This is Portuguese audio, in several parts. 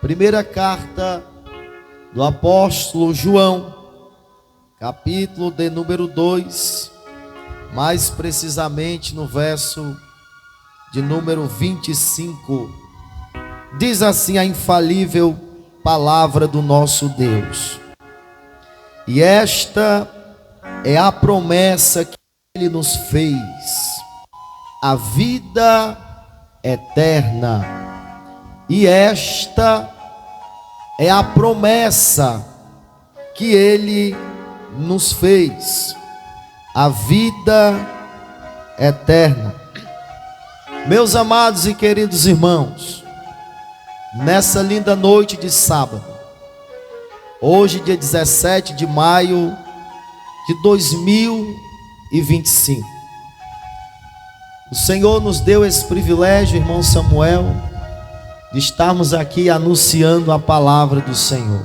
Primeira carta do apóstolo João, capítulo de número 2, mais precisamente no verso de número 25, diz assim a infalível palavra do nosso Deus: e esta é a promessa que Ele nos fez, a vida eterna. E esta é a promessa que Ele nos fez, a vida eterna. Meus amados e queridos irmãos, nessa linda noite de sábado, hoje dia 17 de maio de 2025, o Senhor nos deu esse privilégio, irmão Samuel, de estarmos aqui anunciando a palavra do Senhor.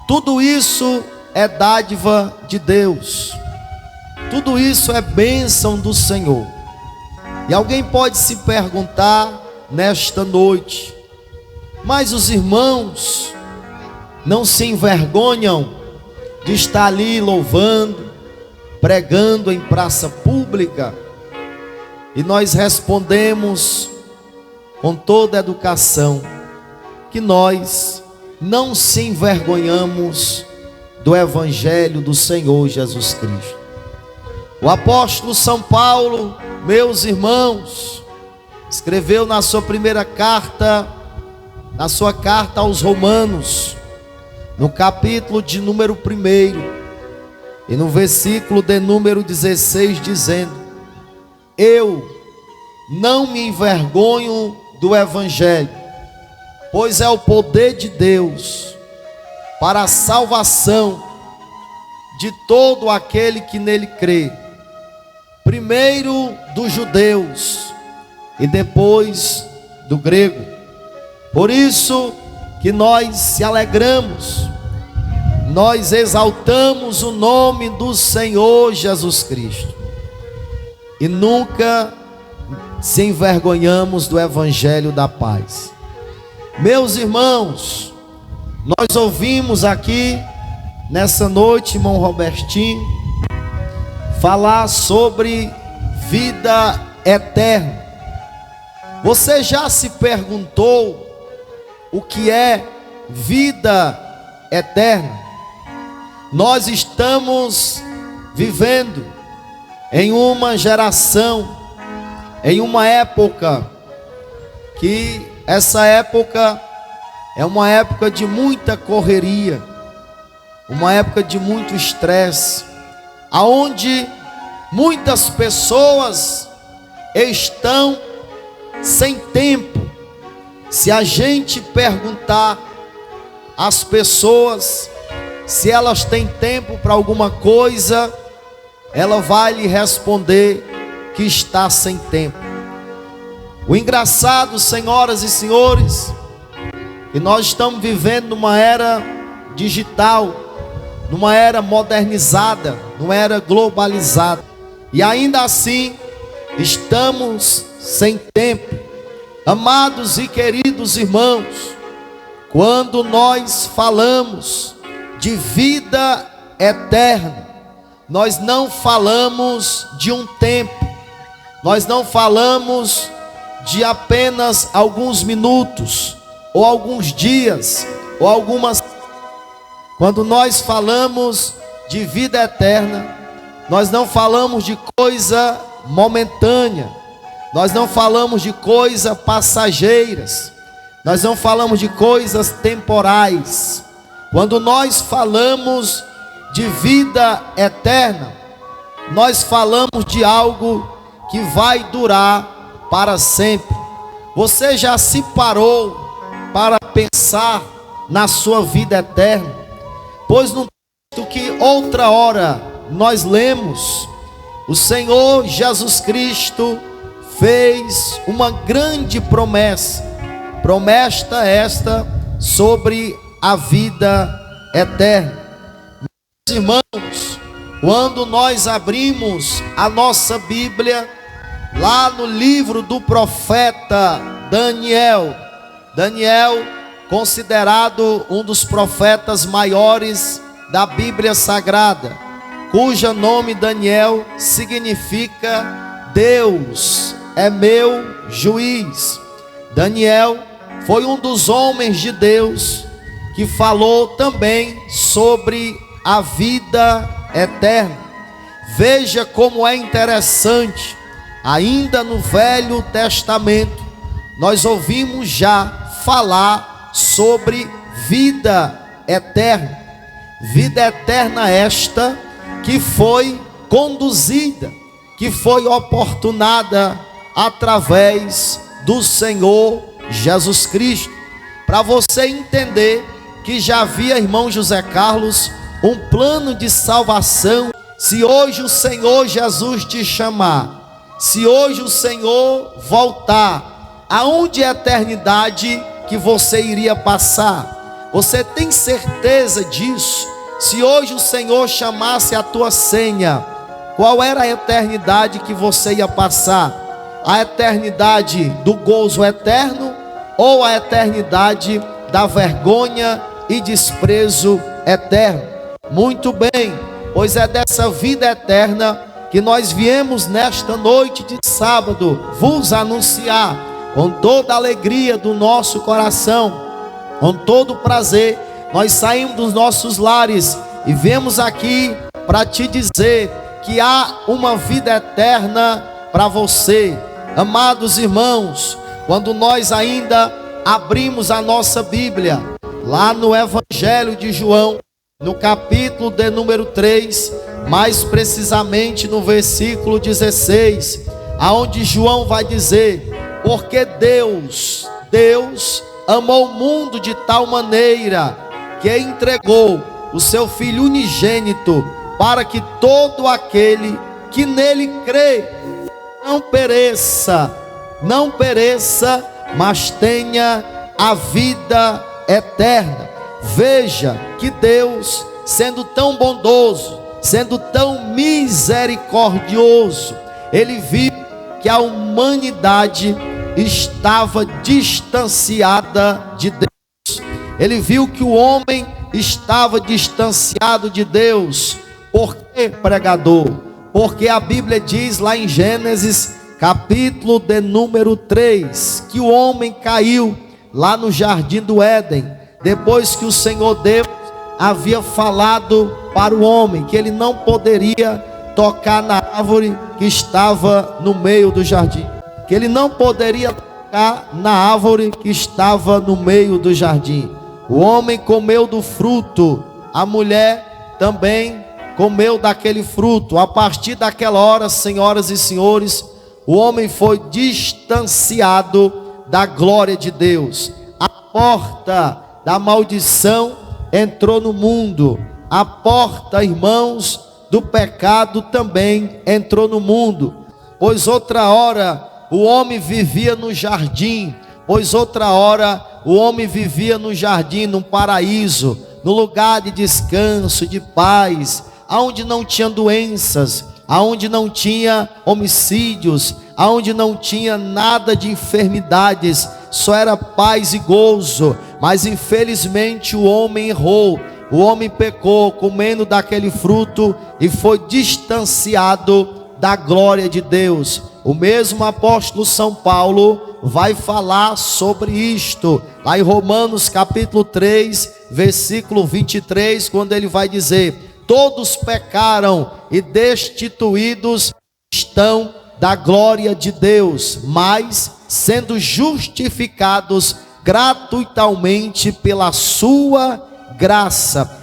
Tudo isso é dádiva de Deus, tudo isso é bênção do Senhor. E alguém pode se perguntar nesta noite: mas os irmãos não se envergonham de estar ali louvando, pregando em praça pública? E nós respondemos com toda a educação que nós não se envergonhamos do Evangelho do Senhor Jesus Cristo. O apóstolo São Paulo, meus irmãos, escreveu na sua primeira carta, na sua carta aos Romanos, no capítulo de número 1 e no versículo de número 16, dizendo: eu não me envergonho do Evangelho, pois é o poder de Deus para a salvação de todo aquele que nele crê, primeiro dos judeus e depois do grego. Por isso que nós se alegramos, nós exaltamos o nome do Senhor Jesus Cristo e nunca se envergonhamos do Evangelho da paz. Meus irmãos, nós ouvimos aqui nessa noite, irmão Robertinho, falar sobre vida eterna. Você já se perguntou o que é vida eterna? Nós estamos vivendo em uma geração, em uma época que essa época é uma época de muita correria, uma época de muito estresse, aonde muitas pessoas estão sem tempo. Se a gente perguntar às pessoas se elas têm tempo para alguma coisa, ela vai lhe responder que está sem tempo. O engraçado, senhoras e senhores, que nós estamos vivendo numa era digital, numa era modernizada, numa era globalizada, e ainda assim estamos sem tempo. Amados e queridos irmãos, quando nós falamos de vida eterna, nós não falamos de um tempo, nós não falamos de apenas alguns minutos, ou alguns dias, ou algumas. Quando nós falamos de vida eterna, nós não falamos de coisa momentânea, nós não falamos de coisas passageiras, nós não falamos de coisas temporais. Quando nós falamos de vida eterna, nós falamos de algo que vai durar para sempre. Você já se parou para pensar na sua vida eterna? Pois no texto que outra hora nós lemos, o Senhor Jesus Cristo fez uma grande promessa, promessa esta sobre a vida eterna. Meus irmãos, quando nós abrimos a nossa Bíblia, lá no livro do profeta Daniel, considerado um dos profetas maiores da Bíblia Sagrada, cujo nome Daniel significa Deus é meu juiz. Daniel foi um dos homens de Deus que falou também sobre a vida eterna. Veja como é interessante, ainda no Velho Testamento, nós ouvimos já falar sobre vida eterna. Vida eterna esta que foi conduzida, que foi oportunada através do Senhor Jesus Cristo. Para você entender que já havia, irmão José Carlos, um plano de salvação. Se hoje o Senhor Jesus te chamar, se hoje o Senhor voltar, aonde é a eternidade que você iria passar? Você tem certeza disso? Se hoje o Senhor chamasse a tua senha, qual era a eternidade que você ia passar? A eternidade do gozo eterno ou a eternidade da vergonha e desprezo eterno? Muito bem, pois é dessa vida eterna que nós viemos nesta noite de sábado vos anunciar com toda a alegria do nosso coração, com todo o prazer. Nós saímos dos nossos lares e viemos aqui para te dizer que há uma vida eterna para você. Amados irmãos, quando nós ainda abrimos a nossa Bíblia, lá no Evangelho de João, no capítulo de número 3, mais precisamente no versículo 16, aonde João vai dizer: porque Deus amou o mundo de tal maneira que entregou o seu Filho unigênito, para que todo aquele que nele crê não pereça, mas tenha a vida eterna. Veja que Deus, sendo tão bondoso, sendo tão misericordioso, Ele viu que a humanidade estava distanciada de Deus. Ele viu que o homem estava distanciado de Deus. Por que, pregador? Porque a Bíblia diz lá em Gênesis, capítulo de número 3, que o homem caiu lá no jardim do Éden, depois que o Senhor Deus havia falado para o homem que ele não poderia tocar na árvore que estava no meio do jardim, que ele não poderia tocar na árvore que estava no meio do jardim. O homem comeu do fruto, a mulher também comeu daquele fruto. A partir daquela hora, senhoras e senhores, o homem foi distanciado da glória de Deus. A porta da maldição entrou no mundo. A porta, irmãos, do pecado também entrou no mundo. Pois outra hora o homem vivia no jardim. Pois outra hora o homem vivia no jardim, num paraíso, no lugar de descanso, de paz, aonde não tinha doenças, aonde não tinha homicídios, aonde não tinha nada de enfermidades, só era paz e gozo. Mas infelizmente o homem errou, o homem pecou, comendo daquele fruto e foi distanciado da glória de Deus. O mesmo apóstolo São Paulo vai falar sobre isto, lá em Romanos capítulo 3, versículo 23, quando ele vai dizer: todos pecaram e destituídos estão da glória de Deus, mas sendo justificados gratuitamente pela sua graça.